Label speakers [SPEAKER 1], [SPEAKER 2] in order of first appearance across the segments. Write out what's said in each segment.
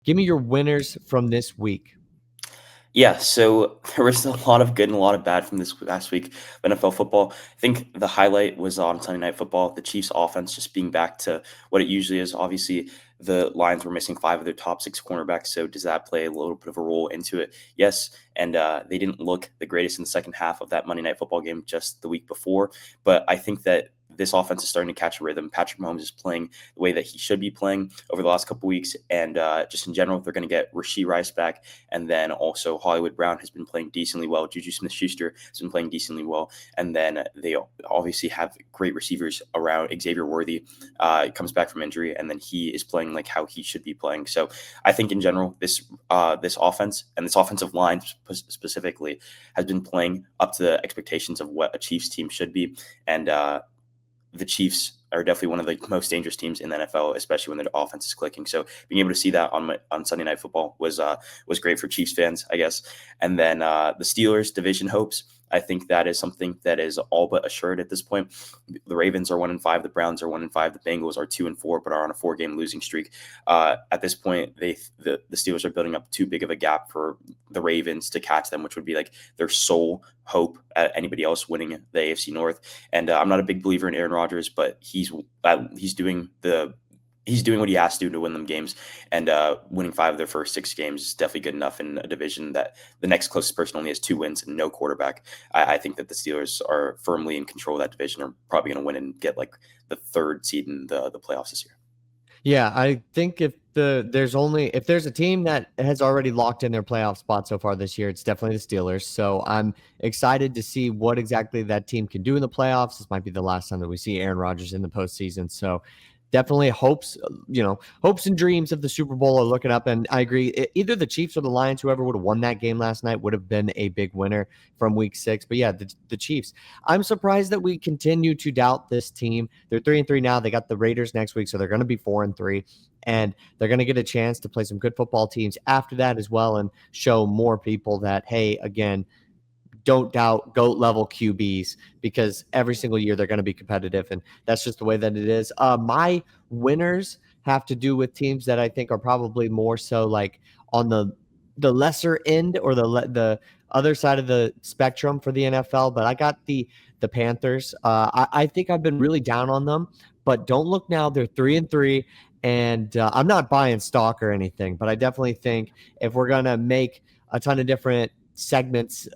[SPEAKER 1] Give me your winners from this week.
[SPEAKER 2] Yeah, so there was a lot of good and a lot of bad from this last week of NFL football. I think the highlight was on Sunday Night Football, the Chiefs offense just being back to what it usually is. Obviously, the Lions were missing 5 of their top 6 cornerbacks, so does that play a little bit of a role into it? Yes, and they didn't look the greatest in the second half of that Monday Night Football game just the week before, but I think that this offense is starting to catch a rhythm. Patrick Mahomes is playing the way that he should be playing over the last couple weeks, and just in general, they're going to get Rashee Rice back, and then also Hollywood Brown has been playing decently well. Juju Smith-Schuster has been playing decently well, and then they obviously have great receivers around. Xavier Worthy comes back from injury, and then he is playing like how he should be playing. So I think in general, this offense and this offensive line specifically has been playing up to the expectations of what a Chiefs team should be, and the Chiefs are definitely one of the most dangerous teams in the NFL, especially when their offense is clicking. So being able to see that on Sunday Night Football was great for Chiefs fans, I guess. And then the Steelers division hopes. I think that is something that is all but assured at this point. The Ravens are 1-5, the Browns are 1-5, the Bengals are 2-4, but are on a 4-game losing streak. At this point, the Steelers are building up too big of a gap for the Ravens to catch them, which would be like their sole hope at anybody else winning the AFC North. And I'm not a big believer in Aaron Rodgers, but he's doing what he has to do to win them games, and winning 5 of their first 6 games is definitely good enough in a division that the next closest person only has 2 wins and no quarterback. I think that the Steelers are firmly in control of that division, are probably going to win and get like the 3rd seed in the playoffs this year.
[SPEAKER 1] Yeah, I think if there's a team that has already locked in their playoff spot so far this year, it's definitely the Steelers. So I'm excited to see what exactly that team can do in the playoffs. This might be the last time that we see Aaron Rodgers in the postseason. So definitely hopes and dreams of the Super Bowl are looking up. And I agree, either the Chiefs or the Lions, whoever would have won that game last night, would have been a big winner from week 6. But yeah, the Chiefs. I'm surprised that we continue to doubt this team. They're 3-3 now. They got the Raiders next week, so they're going to be 4-3. And they're going to get a chance to play some good football teams after that as well, and show more people that, hey, again, don't doubt GOAT level QBs, because every single year they're going to be competitive, and that's just the way that it is. My winners have to do with teams that I think are probably more so like on the lesser end, or the other side of the spectrum for the NFL. But I got the Panthers. I think I've been really down on them, but don't look now. They're 3-3. And I'm not buying stock or anything, but I definitely think if we're going to make a ton of different segments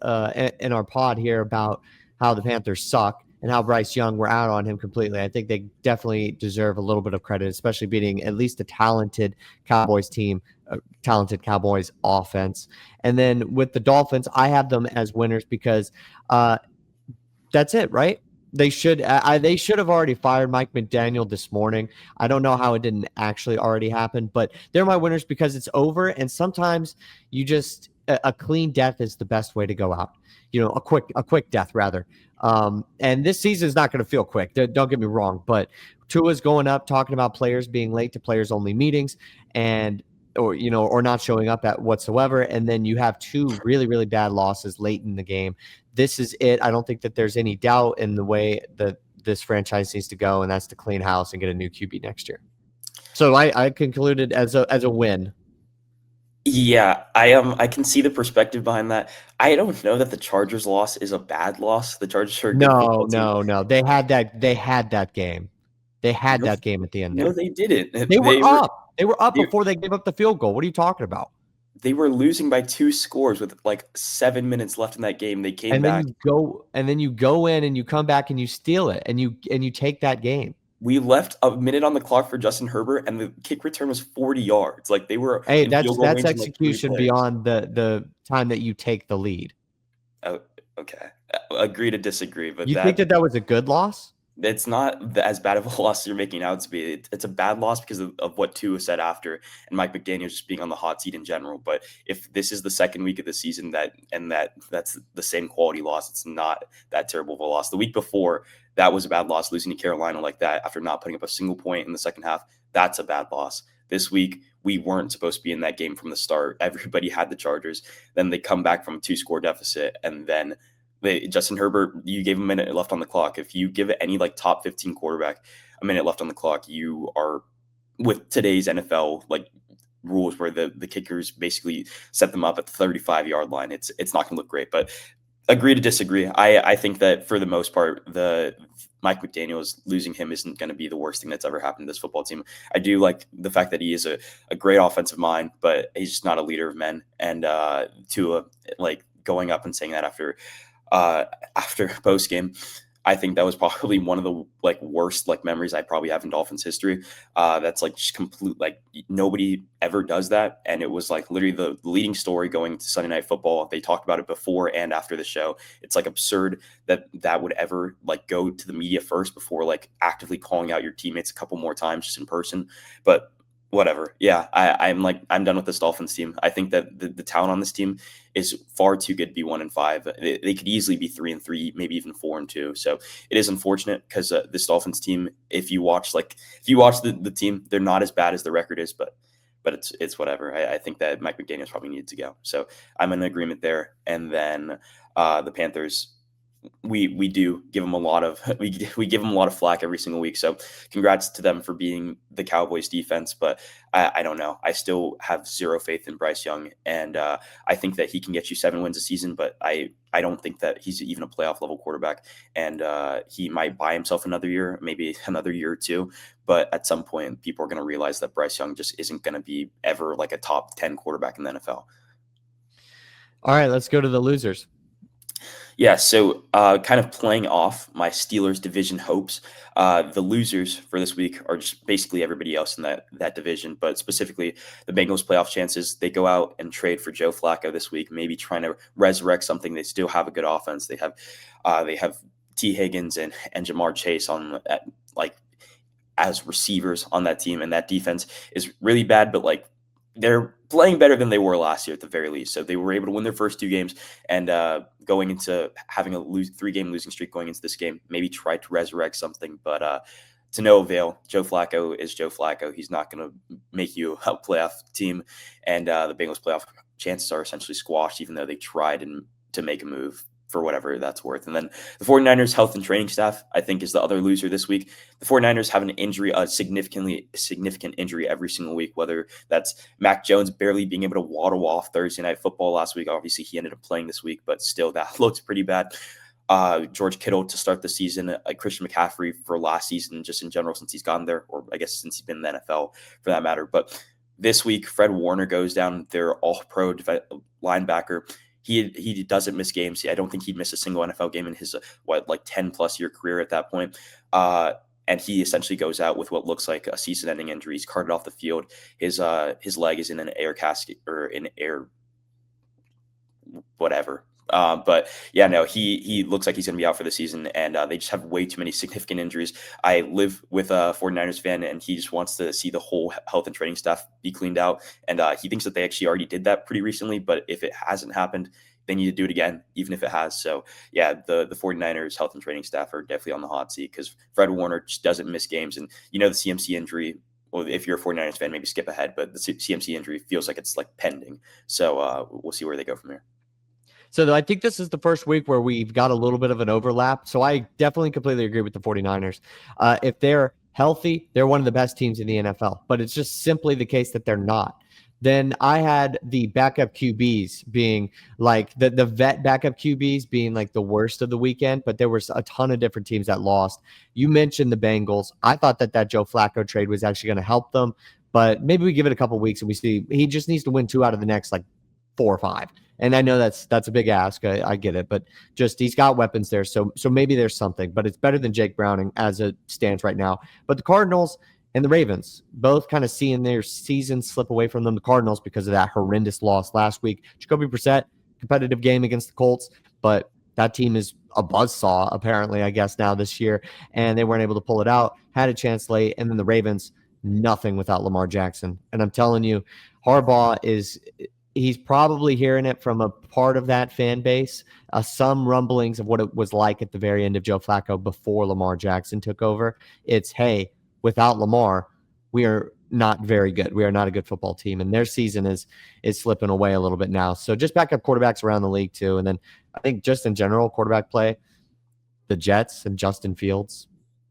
[SPEAKER 1] in our pod here about how the Panthers suck and how Bryce Young, we're out on him completely, I think they definitely deserve a little bit of credit, especially beating at least a talented Cowboys team, a talented Cowboys offense. And then with the Dolphins, I have them as winners because that's it, right? They should have already fired Mike McDaniel this morning. I don't know how it didn't actually already happen, but they're my winners because it's over. And sometimes you just a clean death is the best way to go out. A quick death rather. And this season is not going to feel quick. Don't get me wrong, but Tua's going up talking about players being late to players only meetings, and or not showing up at whatsoever. And then you have 2 really, really bad losses late in the game. This is it. I don't think that there's any doubt in the way that this franchise needs to go, and that's to clean house and get a new QB next year. So I concluded as a win.
[SPEAKER 2] Yeah, I can see the perspective behind that. I don't know that the Chargers loss is a bad loss. The Chargers are a good
[SPEAKER 1] No,
[SPEAKER 2] football team.
[SPEAKER 1] no, no. They had that game. They had
[SPEAKER 2] No,
[SPEAKER 1] that game at the end
[SPEAKER 2] no,
[SPEAKER 1] there.
[SPEAKER 2] they didn't.
[SPEAKER 1] They were up. They were up
[SPEAKER 2] They,
[SPEAKER 1] before they gave up the field goal. What are you talking about?
[SPEAKER 2] they were losing by 2 scores with like 7 minutes left in that game. They came back.
[SPEAKER 1] And then you go in and you come back and you steal it, and you take that game.
[SPEAKER 2] We left a minute on the clock for Justin Herbert, and the kick return was 40 yards. Like they were
[SPEAKER 1] Hey,
[SPEAKER 2] in field goal
[SPEAKER 1] that's
[SPEAKER 2] range in like 3
[SPEAKER 1] execution
[SPEAKER 2] plays.
[SPEAKER 1] beyond the time that you take the lead.
[SPEAKER 2] Oh, okay. Agree to disagree, but
[SPEAKER 1] You think that was a good loss?
[SPEAKER 2] it's not as bad of a loss as you're making out to be. It's a bad loss because of what Tua said after, and Mike McDaniel just being on the hot seat in general. But if this is the second week of the season that's the same quality loss, it's not that terrible of a loss. The week before, that was a bad loss, losing to Carolina like that after not putting up a single point in the second half. That's a bad loss. This week, we weren't supposed to be in that game from the start. Everybody had the Chargers. Then they come back from a 2-score deficit, and then Justin Herbert, you gave him a minute left on the clock. If you give any like top 15 quarterback a minute left on the clock, you are, with today's NFL, like rules where the kickers basically set them up at the 35-yard line, it's not going to look great. But agree to disagree. I think that for the most part, the Mike McDaniels, losing him isn't going to be the worst thing that's ever happened to this football team. I do like the fact that he is a great offensive mind, but he's just not a leader of men. And like going up and saying that after post game, I think that was probably one of the like worst like memories I probably have in Dolphins history. That's like just complete, like nobody ever does that. And it was like literally the leading story going to Sunday Night Football. They talked about it before and after the show. It's like absurd that that would ever like go to the media first before like actively calling out your teammates a couple more times just in person. But whatever. Yeah, I'm done with this Dolphins team. I think that the talent on this team is far too good to be 1-5. They could easily be 3-3, maybe even 4-2. So it is unfortunate because this Dolphins team, if you watch the team, they're not as bad as the record is, but it's whatever. I think that Mike McDaniels probably needed to go. So I'm in agreement there. And then the Panthers, we do give them a lot of we give them a lot of flack every single week. So congrats to them for being the Cowboys defense, but I don't know. I still have zero faith in Bryce Young, and I think that he can get you 7 wins a season, but I don't think that he's even a playoff level quarterback, and he might buy himself another year, maybe another year or two. But at some point, people are going to realize that Bryce Young just isn't going to be ever like a top 10 quarterback in the NFL.
[SPEAKER 1] All right, let's go to the losers.
[SPEAKER 2] Yeah, so kind of playing off my Steelers division hopes, the losers for this week are just basically everybody else in that division, but specifically the Bengals playoff chances. They go out and trade for Joe Flacco this week, maybe trying to resurrect something. They still have a good offense. They have T. Higgins and Jamar Chase on like as receivers on that team, and that defense is really bad, but like they're playing better than they were last year at the very least. So they were able to win their first 2 games, and going into having a 3-game losing streak going into this game, maybe try to resurrect something, but to no avail. Joe Flacco is Joe Flacco. He's not going to make you a playoff team, and the Bengals playoff chances are essentially squashed, even though they tried to make a move for whatever that's worth. And then the 49ers health and training staff, I think, is the other loser this week. The 49ers have an injury, a significant injury every single week, whether that's Mac Jones barely being able to waddle off Thursday Night Football last week. Obviously, he ended up playing this week, but still, that looks pretty bad. George Kittle to start the season, Christian McCaffrey for last season, just in general, since he's gotten there, or I guess since he's been in the NFL for that matter. But this week, Fred Warner goes down, their all-pro linebacker. He doesn't miss games. I don't think he'd miss a single NFL game in his 10+ year career at that point. And he essentially goes out with what looks like a season-ending injury. He's carted off the field. His leg is in an air casket or in air whatever. But yeah, no, he looks like he's going to be out for the season, and they just have way too many significant injuries. I live with a 49ers fan, and he just wants to see the whole health and training staff be cleaned out. And he thinks that they actually already did that pretty recently, but if it hasn't happened, they need to do it again, even if it has. So yeah, the 49ers health and training staff are definitely on the hot seat because Fred Warner just doesn't miss games. And the CMC injury, well, if you're a 49ers fan, maybe skip ahead, but the CMC injury feels like it's like pending. So we'll see where they go from here.
[SPEAKER 1] So I think this is the first week where we've got a little bit of an overlap. So I definitely completely agree with the 49ers. If they're healthy, they're one of the best teams in the NFL, but it's just simply the case that they're not. Then I had the backup QBs being like the vet backup QBs being like the worst of the weekend, but there was a ton of different teams that lost. You mentioned the Bengals. I thought that Joe Flacco trade was actually going to help them, but maybe we give it a couple weeks and we see he just needs to win 2 out of the next like 4 or 5. And I know that's a big ask. I get it, but just he's got weapons there, so maybe there's something. But it's better than Jake Browning as it stands right now. But the Cardinals and the Ravens both kind of seeing their season slip away from them. The Cardinals because of that horrendous loss last week. Jacoby Brissett, competitive game against the Colts, but that team is a buzzsaw apparently, I guess, now this year, and they weren't able to pull it out. Had a chance late, and then the Ravens, nothing without Lamar Jackson. And I'm telling you, Harbaugh he's probably hearing it from a part of that fan base, some rumblings of what it was like at the very end of Joe Flacco before Lamar Jackson took over. It's, hey, without Lamar, we are not very good. We are not a good football team, and their season is slipping away a little bit now. So just backup quarterbacks around the league too. And then I think just in general quarterback play, the Jets and Justin Fields,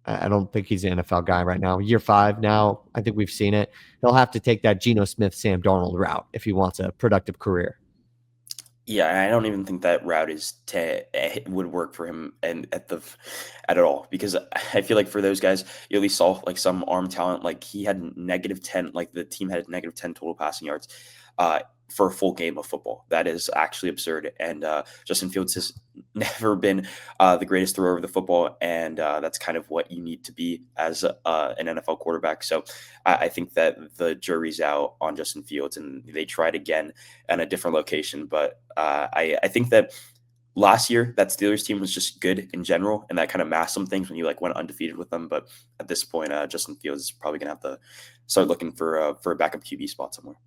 [SPEAKER 1] I don't think he's an NFL guy right now. Year 5 now, I think we've seen it. He'll have to take that Geno Smith, Sam Darnold route if he wants a productive career.
[SPEAKER 2] Yeah, I don't even think that route would work for him and at all, because I feel like for those guys, you at least saw like some arm talent. Like he had -10, like the team had -10 total passing yards uh, for a full game of football. That is actually absurd. And Justin Fields has never been the greatest thrower of the football, and that's kind of what you need to be as an NFL quarterback. So I think that the jury's out on Justin Fields, and they tried again in a different location. But I think that last year that Steelers team was just good in general, and that kind of masked some things when you like went undefeated with them. But at this point, Justin Fields is probably gonna have to start looking for a backup QB spot somewhere.